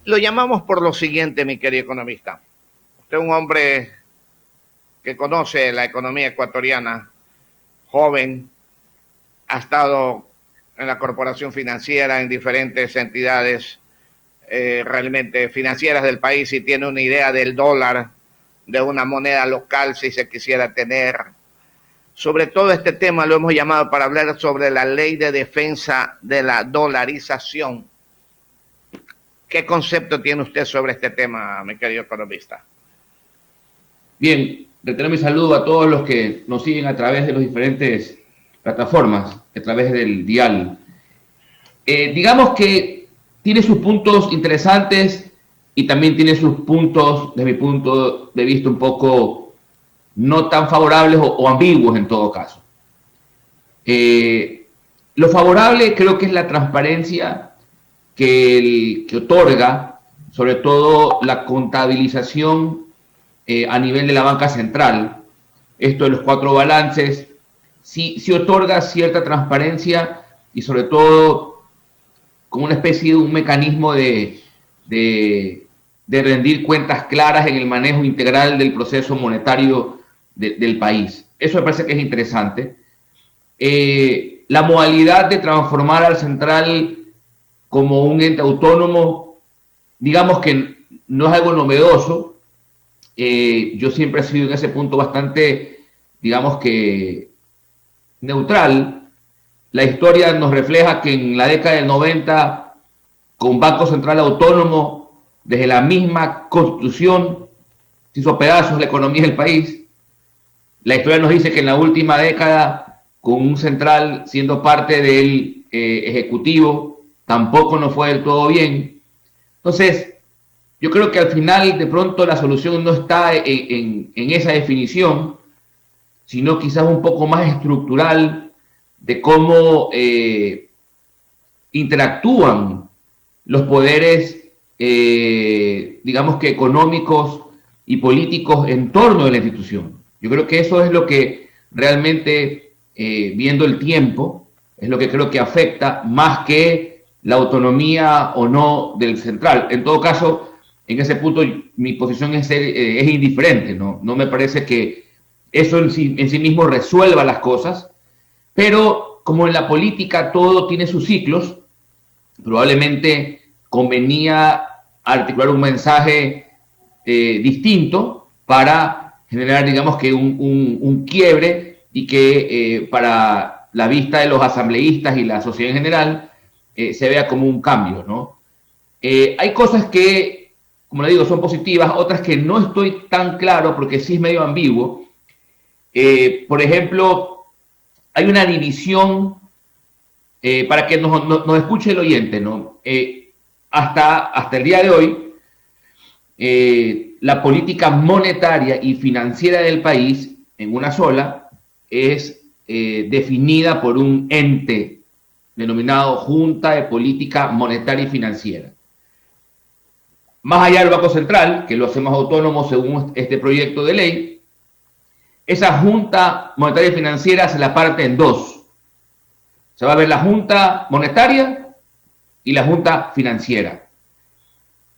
Lo llamamos por lo siguiente, mi querido economista. Usted es un hombre que conoce la economía ecuatoriana, joven, ha estado en la corporación financiera, en diferentes entidades realmente financieras del país y tiene una idea del dólar, de una moneda local si se quisiera tener. Sobre todo este tema lo hemos llamado para hablar sobre la ley de defensa de la dolarización. ¿Qué concepto tiene usted sobre este tema, mi querido economista? Bien, reitero mi saludo a todos los que nos siguen a través de las diferentes plataformas, a través del dial. Digamos que tiene sus puntos interesantes y también tiene sus puntos, desde mi punto de vista, un poco no tan favorables o ambiguos en todo caso. Lo favorable creo que es la transparencia que otorga, sobre todo la contabilización a nivel de la banca central. Esto de los 4 balances, sí otorga cierta transparencia y sobre todo como una especie de un mecanismo de rendir cuentas claras en el manejo integral del proceso monetario del país. Eso me parece que es interesante. La modalidad de transformar al central como un ente autónomo, digamos que no es algo novedoso. Yo siempre he sido en ese punto bastante, digamos que, neutral. La historia nos refleja que en la década del 90, con Banco Central Autónomo, desde la misma constitución, se hizo pedazos la economía del país. La historia nos dice que en la última década, con un central siendo parte del Ejecutivo, tampoco nos fue del todo bien. Entonces, yo creo que al final, de pronto, la solución no está en esa definición, sino quizás un poco más estructural de cómo interactúan los poderes, digamos que económicos y políticos en torno a la institución. Yo creo que eso es lo que realmente, viendo el tiempo, es lo que creo que afecta más que la autonomía o no del central. En todo caso, en ese punto mi posición es indiferente, ¿no? No me parece que eso en sí mismo resuelva las cosas, pero como en la política todo tiene sus ciclos, probablemente convenía articular un mensaje distinto para generar, digamos que un quiebre y que para la vista de los asambleístas y la sociedad en general se vea como un cambio, ¿no? Hay cosas que, como le digo, son positivas, otras que no estoy tan claro porque sí es medio ambiguo. Por ejemplo, hay una división, para que nos escuche el oyente, ¿no? Hasta el día de hoy, la política monetaria y financiera del país, en una sola, es definida por un ente denominado Junta de Política Monetaria y Financiera. Más allá del Banco Central, que lo hacemos autónomo según este proyecto de ley, esa Junta Monetaria y Financiera se la parte en dos. Se va a ver la Junta Monetaria y la Junta Financiera.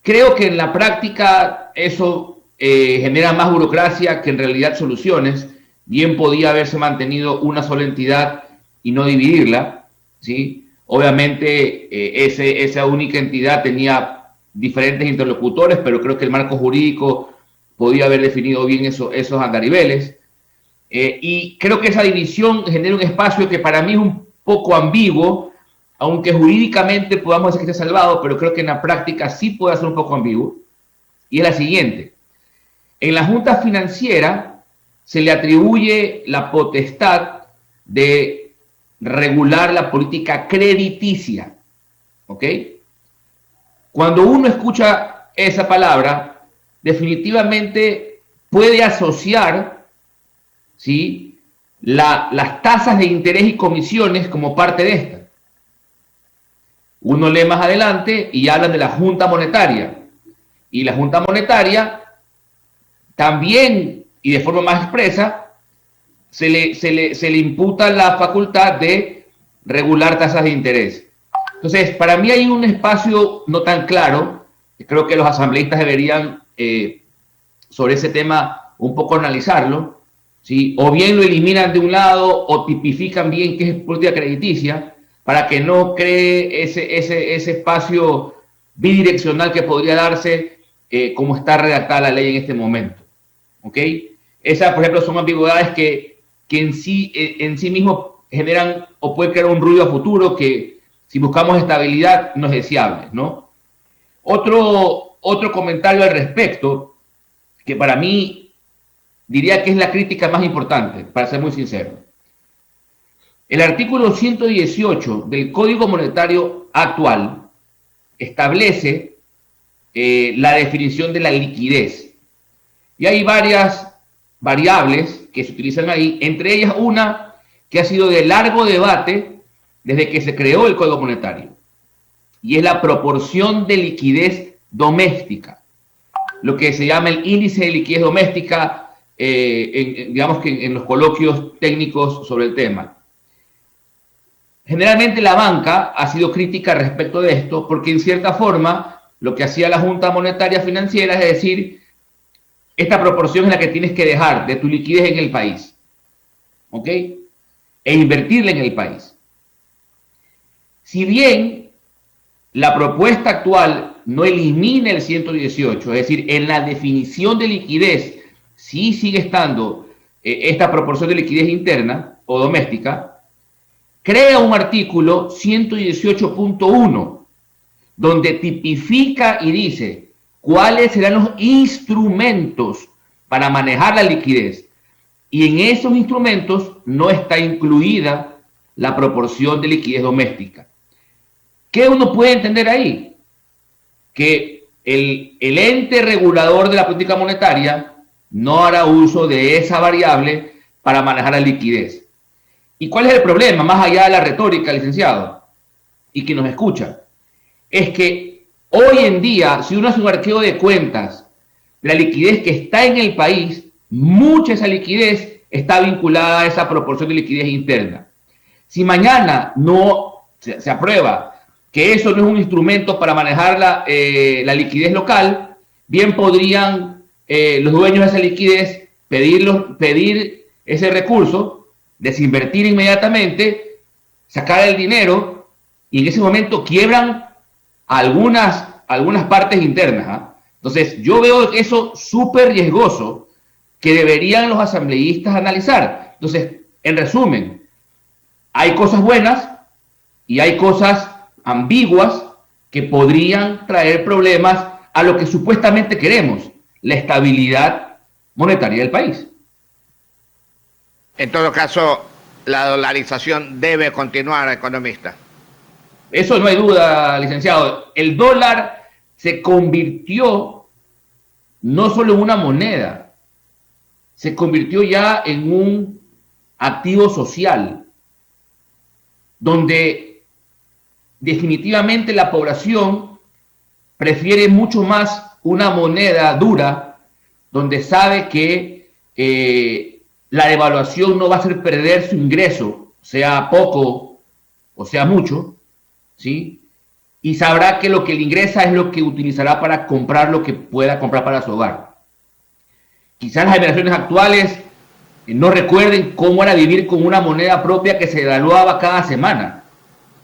Creo que en la práctica eso genera más burocracia que en realidad soluciones. Bien podía haberse mantenido una sola entidad y no dividirla, ¿sí? Obviamente esa única entidad tenía diferentes interlocutores, pero creo que el marco jurídico podía haber definido bien esos andariveles. Y creo que esa división genera un espacio que para mí es un poco ambiguo, aunque jurídicamente podamos decir que está salvado, pero creo que en la práctica sí puede ser un poco ambiguo. Y es la siguiente. En la Junta Financiera se le atribuye la potestad de regular la política crediticia, ¿ok? Cuando uno escucha esa palabra, definitivamente puede asociar, ¿sí?, las tasas de interés y comisiones como parte de esta. Uno lee más adelante y hablan de la Junta Monetaria. Y la Junta Monetaria también, y de forma más expresa, se le imputa la facultad de regular tasas de interés. Entonces, para mí hay un espacio no tan claro Creo que los asambleístas deberían sobre ese tema un poco analizarlo, ¿sí? O bien lo eliminan de un lado o tipifican bien qué es política crediticia para que no cree ese espacio bidireccional que podría darse como está redactada la ley en este momento. ¿Ok? Esas, por ejemplo, son ambigüedades que en sí mismo generan o pueden crear un ruido a futuro que, si buscamos estabilidad, no es deseable, ¿no? Otro comentario al respecto, que para mí diría que es la crítica más importante, para ser muy sincero. El artículo 118 del Código Monetario actual establece la definición de la liquidez. Y hay varias variables que se utilizan ahí, entre ellas una que ha sido de largo debate desde que se creó el Código Monetario, y es la proporción de liquidez doméstica, lo que se llama el índice de liquidez doméstica, digamos que en los coloquios técnicos sobre el tema. Generalmente la banca ha sido crítica respecto de esto porque en cierta forma lo que hacía la Junta Monetaria Financiera es decir, esta proporción es la que tienes que dejar de tu liquidez en el país, ¿ok? E invertirla en el país. Si bien la propuesta actual no elimina el 118, es decir, en la definición de liquidez sí sigue estando esta proporción de liquidez interna o doméstica, crea un artículo 118.1 donde tipifica y dice cuáles serán los instrumentos para manejar la liquidez. Y en esos instrumentos no está incluida la proporción de liquidez doméstica. ¿Qué uno puede entender ahí? Que el ente regulador de la política monetaria no hará uso de esa variable para manejar la liquidez. ¿Y cuál es el problema? Más allá de la retórica, licenciado, y que nos escucha, es que hoy en día, si uno hace un arqueo de cuentas de la liquidez que está en el país, mucha de esa liquidez está vinculada a esa proporción de liquidez interna. Si mañana no se aprueba que eso no es un instrumento para manejar la liquidez local, bien podrían los dueños de esa liquidez pedir ese recurso, desinvertir inmediatamente, sacar el dinero y en ese momento quiebran algunas partes internas. ¿Eh? Entonces yo veo eso súper riesgoso que deberían los asambleístas analizar. Entonces, en resumen, hay cosas buenas y hay cosas ambiguas que podrían traer problemas a lo que supuestamente queremos, la estabilidad monetaria del país. En todo caso, la dolarización debe continuar, economista. Eso no hay duda, licenciado. El dólar se convirtió no solo en una moneda, se convirtió ya en un activo social, donde definitivamente la población prefiere mucho más una moneda dura, donde sabe que la devaluación no va a hacer perder su ingreso, sea poco o sea mucho, ¿sí? Y sabrá que lo que le ingresa es lo que utilizará para comprar lo que pueda comprar para su hogar. Quizás las generaciones actuales no recuerden cómo era vivir con una moneda propia que se devaluaba cada semana.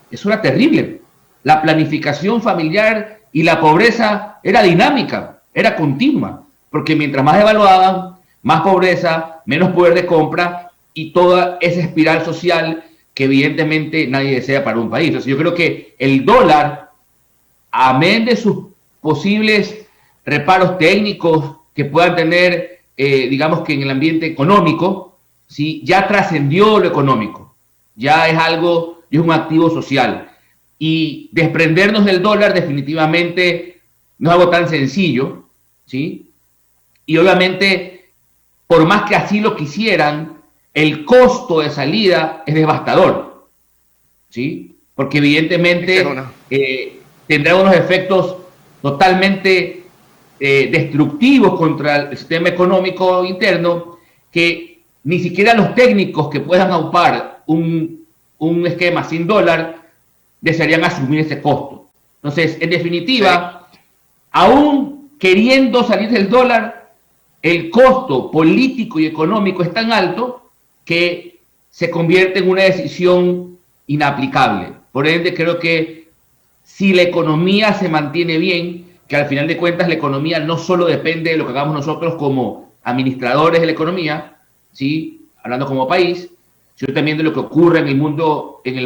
Eso era terrible. La planificación familiar y la pobreza era dinámica, era continua, porque mientras más devaluaban, más pobreza, menos poder de compra y toda esa espiral social que evidentemente nadie desea para un país. Entonces yo creo que el dólar, amén de sus posibles reparos técnicos que puedan tener, digamos que en el ambiente económico, ¿sí? Ya trascendió lo económico, ya es algo, es un activo social. Y desprendernos del dólar definitivamente no es algo tan sencillo, ¿sí? Y obviamente, por más que así lo quisieran, el costo de salida es devastador, ¿sí? Porque evidentemente tendrá unos efectos totalmente destructivos contra el sistema económico interno que ni siquiera los técnicos que puedan aupar un esquema sin dólar desearían asumir ese costo. Entonces, en definitiva, aún queriendo salir del dólar, el costo político y económico es tan alto que se convierte en una decisión inaplicable. Por ende, creo que si la economía se mantiene bien, que al final de cuentas la economía no solo depende de lo que hagamos nosotros como administradores de la economía, ¿sí? Hablando como país, sino también de lo que ocurre en el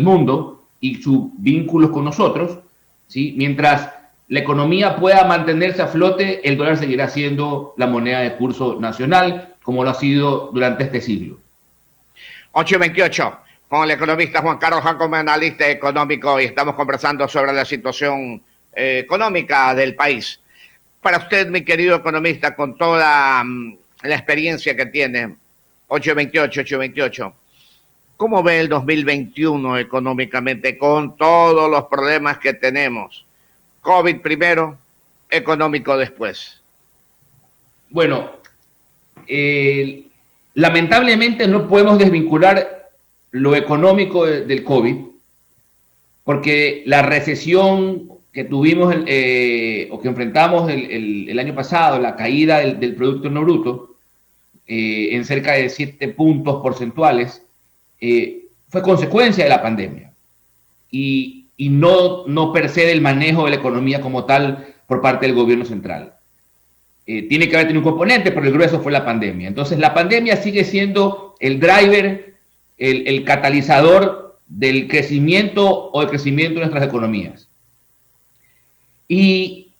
mundo y sus vínculos con nosotros, ¿sí? Mientras la economía pueda mantenerse a flote, el dólar seguirá siendo la moneda de curso nacional, como lo ha sido durante este siglo. 8:28, con el economista Juan Carlos Jacob, analista económico, y estamos conversando sobre la situación económica del país. Para usted, mi querido economista, con toda la experiencia que tiene, 8:28, ¿cómo ve el 2021 económicamente con todos los problemas que tenemos? COVID primero, económico después. Bueno, lamentablemente no podemos desvincular lo económico del COVID, porque la recesión que tuvimos o que enfrentamos el año pasado, la caída del Producto Interno Bruto en cerca de 7 puntos porcentuales, fue consecuencia de la pandemia y no per se del manejo de la economía como tal por parte del gobierno central. Tiene que haber tenido un componente, pero el grueso fue la pandemia. Entonces, la pandemia sigue siendo el driver, el catalizador del crecimiento o del crecimiento de nuestras economías. Y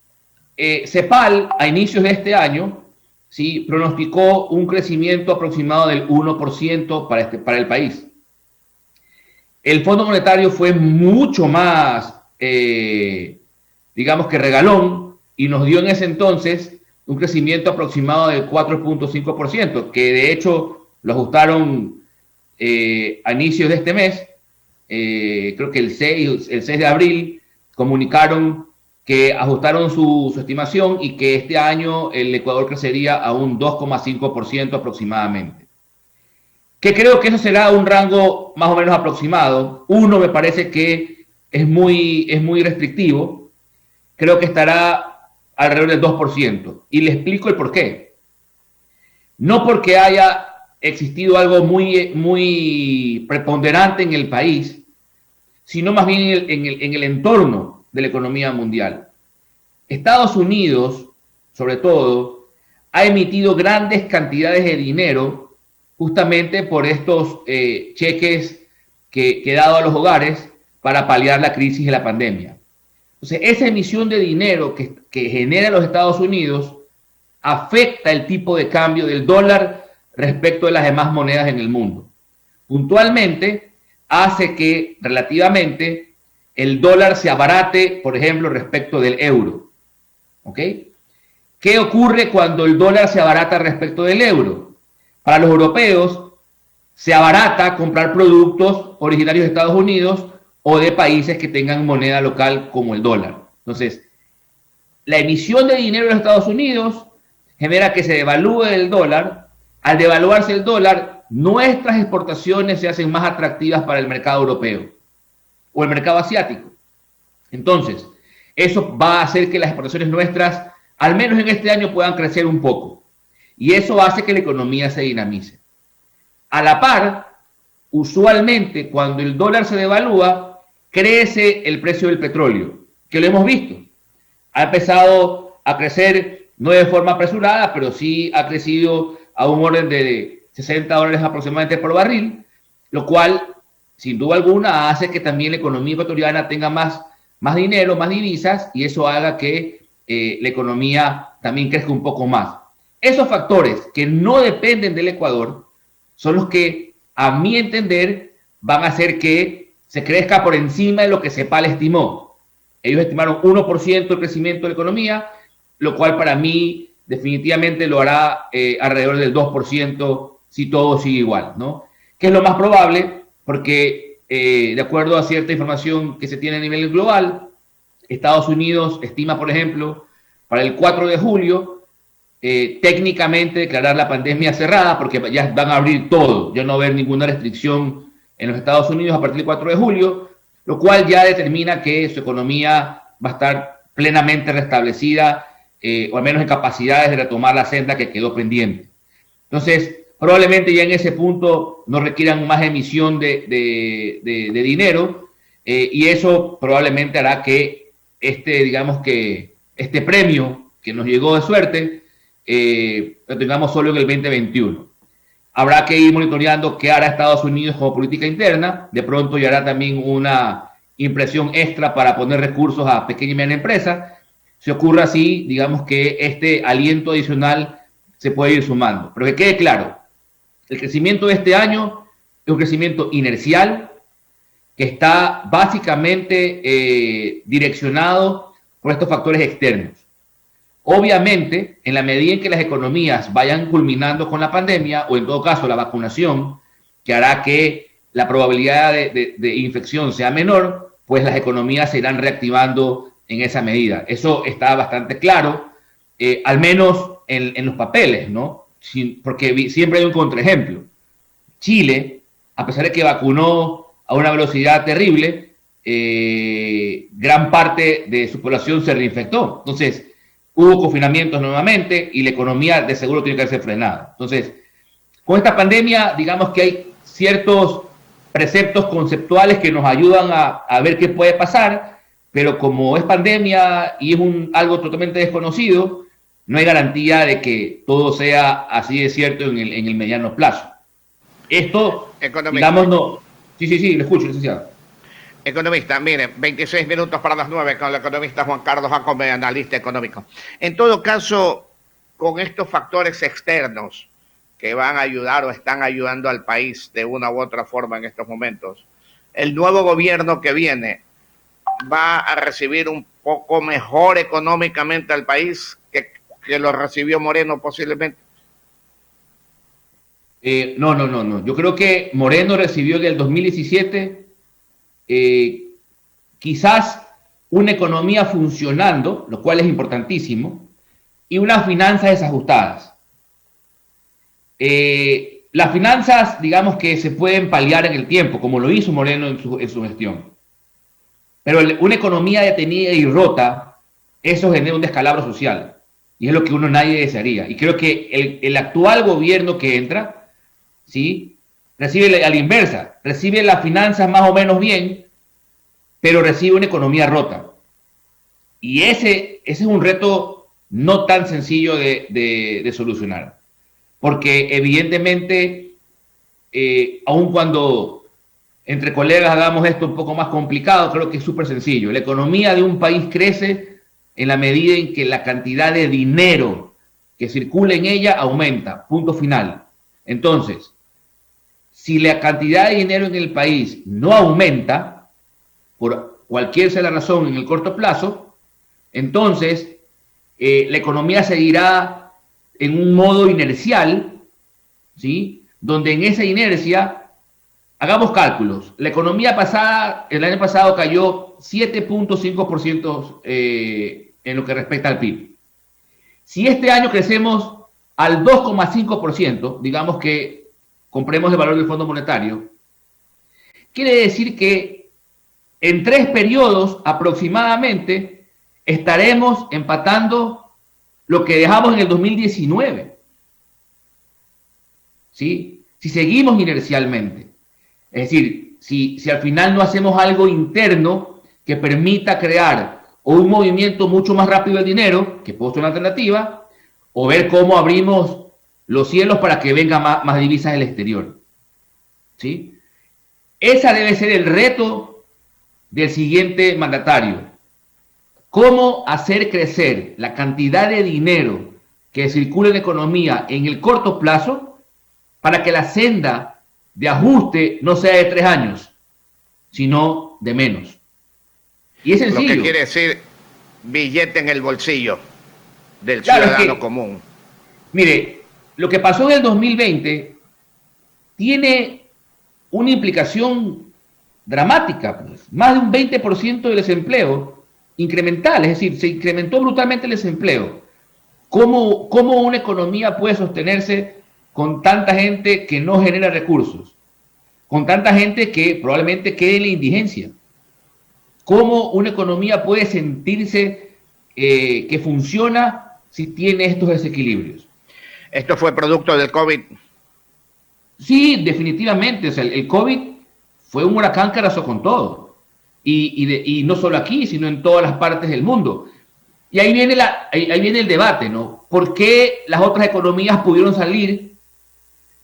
CEPAL, a inicios de este año, ¿sí?, pronosticó un crecimiento aproximado del 1% para el país. El Fondo Monetario fue mucho más, digamos que regalón, y nos dio en ese entonces un crecimiento aproximado del 4.5%, que de hecho lo ajustaron a inicios de este mes. Creo que el 6 de abril comunicaron que ajustaron su estimación y que este año el Ecuador crecería a un 2,5% aproximadamente. Que creo que eso será un rango más o menos aproximado. Uno me parece que es muy restrictivo. Creo que estará alrededor del 2%. Y le explico el por qué. No porque haya existido algo muy preponderante en el país, sino más bien en el entorno de la economía mundial. Estados Unidos, sobre todo, ha emitido grandes cantidades de dinero justamente por estos cheques que ha dado a los hogares para paliar la crisis de la pandemia. Entonces, esa emisión de dinero que genera los Estados Unidos afecta el tipo de cambio del dólar respecto de las demás monedas en el mundo. Puntualmente, hace que relativamente el dólar se abarate, por ejemplo, respecto del euro. ¿Ok? ¿Qué ocurre cuando el dólar se abarata respecto del euro? Para los europeos, se abarata comprar productos originarios de Estados Unidos o de países que tengan moneda local como el dólar. Entonces, la emisión de dinero en los Estados Unidos genera que se devalúe el dólar. Al devaluarse el dólar, nuestras exportaciones se hacen más atractivas para el mercado europeo o el mercado asiático. Entonces, eso va a hacer que las exportaciones nuestras, al menos en este año, puedan crecer un poco. Y eso hace que la economía se dinamice. A la par, usualmente, cuando el dólar se devalúa, crece el precio del petróleo, que lo hemos visto. Ha empezado a crecer, no de forma apresurada, pero sí ha crecido a un orden de $60 aproximadamente por barril, lo cual, sin duda alguna, hace que también la economía ecuatoriana tenga más dinero, más divisas, y eso haga que la economía también crezca un poco más. Esos factores que no dependen del Ecuador son los que, a mi entender, van a hacer que se crezca por encima de lo que CEPAL estimó. Ellos estimaron 1% el crecimiento de la economía, lo cual para mí definitivamente lo hará alrededor del 2% si todo sigue igual, ¿no? Que es lo más probable porque, de acuerdo a cierta información que se tiene a nivel global, Estados Unidos estima, por ejemplo, para el 4 de julio, técnicamente declarar la pandemia cerrada porque ya van a abrir todo, ya no va a haber ninguna restricción en los Estados Unidos a partir del 4 de julio, lo cual ya determina que su economía va a estar plenamente restablecida o al menos en capacidades de retomar la senda que quedó pendiente. Entonces, probablemente ya en ese punto no requieran más emisión de dinero, y eso probablemente hará que digamos que este premio que nos llegó de suerte, lo tengamos solo en el 2021. Habrá que ir monitoreando qué hará Estados Unidos como política interna. De pronto ya hará también una impresión extra para poner recursos a pequeña y mediana empresa. Si ocurre así, digamos que este aliento adicional se puede ir sumando. Pero que quede claro, el crecimiento de este año es un crecimiento inercial que está básicamente direccionado por estos factores externos. Obviamente, en la medida en que las economías vayan culminando con la pandemia, o en todo caso la vacunación, que hará que la probabilidad de infección sea menor, pues las economías se irán reactivando en esa medida. Eso está bastante claro, al menos en los papeles, ¿no? Porque siempre hay un contraejemplo. Chile, a pesar de que vacunó a una velocidad terrible, gran parte de su población se reinfectó. Entonces, hubo confinamientos nuevamente y la economía de seguro tiene que ser frenada. Entonces, con esta pandemia, digamos que hay ciertos preceptos conceptuales que nos ayudan a ver qué puede pasar, pero como es pandemia y es algo totalmente desconocido, no hay garantía de que todo sea así de cierto en el mediano plazo. Esto, digamos, no. Sí, lo escucho, licenciado. Economista, miren, 26 minutos para las 9 con el economista Juan Carlos Jacome, analista económico. En todo caso, con estos factores externos que van a ayudar o están ayudando al país de una u otra forma en estos momentos, el nuevo gobierno que viene va a recibir un poco mejor económicamente al país que lo recibió Moreno posiblemente. No. Yo creo que Moreno recibió en el 2017 quizás una economía funcionando, lo cual es importantísimo, y unas finanzas desajustadas. Las finanzas, digamos que se pueden paliar en el tiempo, como lo hizo Moreno en su gestión. Pero una economía detenida y rota, eso genera un descalabro social. Y es lo que nadie desearía. Y creo que el actual gobierno que entra, ¿sí?, recibe a la inversa, recibe las finanzas más o menos bien, pero recibe una economía rota. Y ese es un reto no tan sencillo de solucionar. Porque evidentemente, aun cuando entre colegas hagamos esto un poco más complicado, creo que es súper sencillo. La economía de un país crece en la medida en que la cantidad de dinero que circula en ella aumenta. Punto final. Entonces, si la cantidad de dinero en el país no aumenta, por cualquier sea la razón en el corto plazo, entonces la economía seguirá en un modo inercial, ¿sí?, donde en esa inercia, hagamos cálculos, la economía pasada, el año pasado cayó 7.5% en lo que respecta al PIB. Si este año crecemos al 2,5%, digamos que compremos el valor del Fondo Monetario, quiere decir que en 3 periodos aproximadamente estaremos empatando lo que dejamos en el 2019. ¿Sí? Si seguimos inercialmente. Es decir, si al final no hacemos algo interno que permita crear un movimiento mucho más rápido del dinero, que puede ser una alternativa, o ver cómo abrimos los cielos para que venga más divisas del exterior. ¿Sí? Esa debe ser el reto del siguiente mandatario. ¿Cómo hacer crecer la cantidad de dinero que circula en la economía en el corto plazo para que la senda de ajuste no sea de 3 años, sino de menos? Y es sencillo. Lo que quiere decir billete en el bolsillo del ciudadano común. Mire, lo que pasó en el 2020 tiene una implicación dramática, pues. Más de un 20% del desempleo incremental, es decir, se incrementó brutalmente el desempleo. ¿Cómo una economía puede sostenerse con tanta gente que no genera recursos? Con tanta gente que probablemente quede en la indigencia. ¿Cómo una economía puede sentirse que funciona si tiene estos desequilibrios. ¿Esto fue producto del COVID? Sí, definitivamente. O sea, el COVID fue un huracán que arrasó con todo. Y no solo aquí, sino en todas las partes del mundo. Y ahí viene, ahí viene el debate, ¿no? ¿Por qué las otras economías pudieron salir?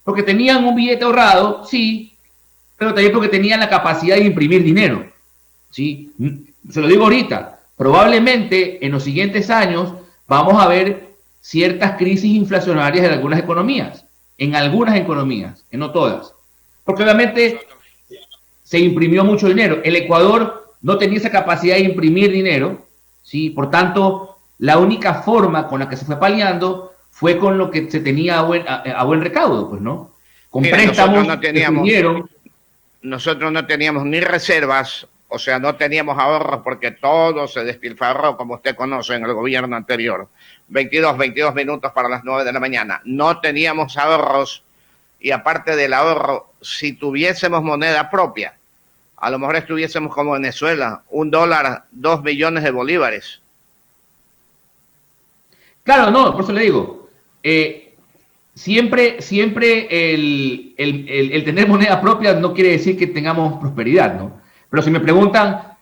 Porque tenían un billete ahorrado, sí, pero también porque tenían la capacidad de imprimir dinero, ¿sí? Se lo digo ahorita, probablemente en los siguientes años vamos a ver ciertas crisis inflacionarias en algunas economías, en no todas. Porque obviamente se imprimió mucho dinero. El Ecuador no tenía esa capacidad de imprimir dinero, ¿sí? Por tanto, la única forma con la que se fue paliando fue con lo que se tenía a buen recaudo, pues, ¿no? Con Mira, préstamos nosotros no teníamos ni reservas, o sea, no teníamos ahorros porque todo se despilfarró, como usted conoce, en el gobierno anterior. 22 minutos para las 9 de la mañana. No teníamos ahorros y aparte del ahorro, si tuviésemos moneda propia, a lo mejor estuviésemos como Venezuela, $1, 2 millones de bolívares. Claro, no, por eso le digo, siempre el tener moneda propia no quiere decir que tengamos prosperidad, ¿no? Pero si me preguntan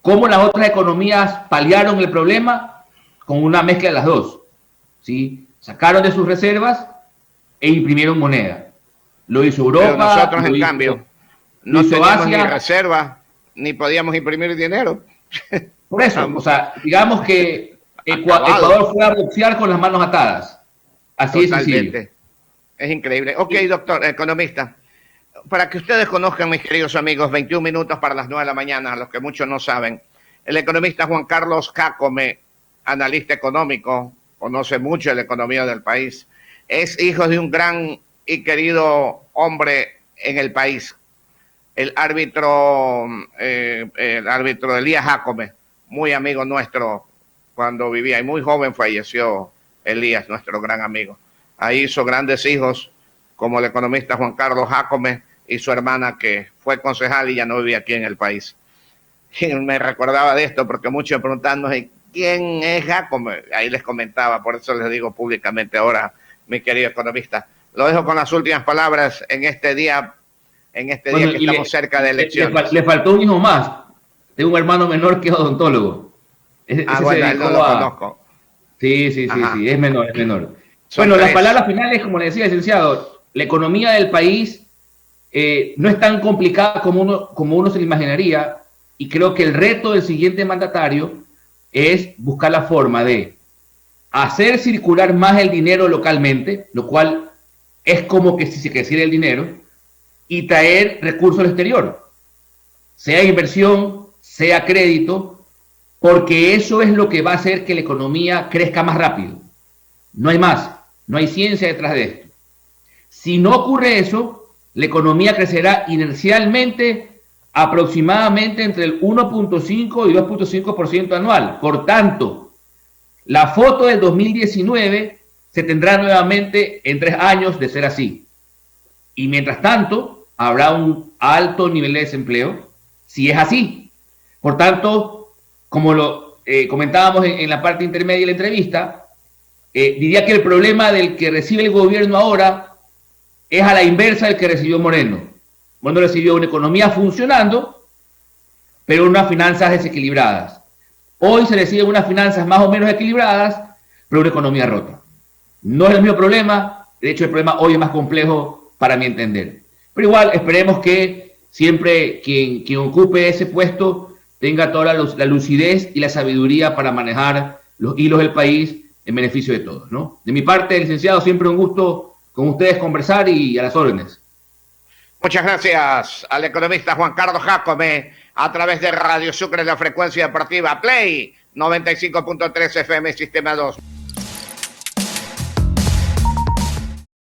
cómo las otras economías paliaron el problema, con una mezcla de las dos, ¿sí? Sacaron de sus reservas e imprimieron moneda. Lo hizo Europa. Pero nosotros, en cambio, no teníamos ni reservas, ni podíamos imprimir dinero. Por eso, o sea, digamos que Ecuador fue a boxear con las manos atadas. Así Totalmente. Es sencillo. Es increíble. Ok, doctor, economista. Para que ustedes conozcan, mis queridos amigos, 21 minutos para las 9 de la mañana, los que muchos no saben. El economista Juan Carlos Jácome, analista económico, conoce mucho de la economía del país. Es hijo de un gran y querido hombre en el país, el árbitro Elías Jácome, muy amigo nuestro cuando vivía, y muy joven falleció Elías, nuestro gran amigo. Ahí hizo grandes hijos, como el economista Juan Carlos Jácome y su hermana, que fue concejal y ya no vivía aquí en el país. Y me recordaba de esto porque muchos preguntándose quién es Jácome. Ahí les comentaba, por eso les digo públicamente ahora, mi querido economista. Lo dejo con las últimas palabras en este día, que estamos cerca de elecciones. Le faltó un hijo más. Tengo un hermano menor que es odontólogo. Bueno, él no lo conozco. Sí, es menor. Bueno, las palabras finales, como le decía el licenciado, la economía del país no es tan complicada como uno se lo imaginaría, y creo que el reto del siguiente mandatario es buscar la forma de hacer circular más el dinero localmente, lo cual es como que si se creciera el dinero, y traer recursos al exterior, sea inversión, sea crédito, porque eso es lo que va a hacer que la economía crezca más rápido. No hay más, no hay ciencia detrás de esto. Si no ocurre eso, la economía crecerá inercialmente aproximadamente entre el 1.5 y 2.5% anual. Por tanto, la foto del 2019 se tendrá nuevamente en 3 años de ser así. Y mientras tanto, habrá un alto nivel de desempleo si es así. Por tanto, como lo comentábamos en la parte intermedia de la entrevista, diría que el problema del que recibe el gobierno ahora es a la inversa del que recibió Moreno. Moreno recibió una economía funcionando, pero unas finanzas desequilibradas. Hoy se reciben unas finanzas más o menos equilibradas, pero una economía rota. No es el mismo problema, de hecho el problema hoy es más complejo para mi entender. Pero igual esperemos que siempre quien ocupe ese puesto tenga toda la lucidez y la sabiduría para manejar los hilos del país en beneficio de todos, ¿no? De mi parte, licenciado, siempre un gusto con ustedes conversar y a las órdenes. Muchas gracias al economista Juan Carlos Jácome a través de Radio Sucre, la frecuencia deportiva Play 95.3 FM Sistema 2.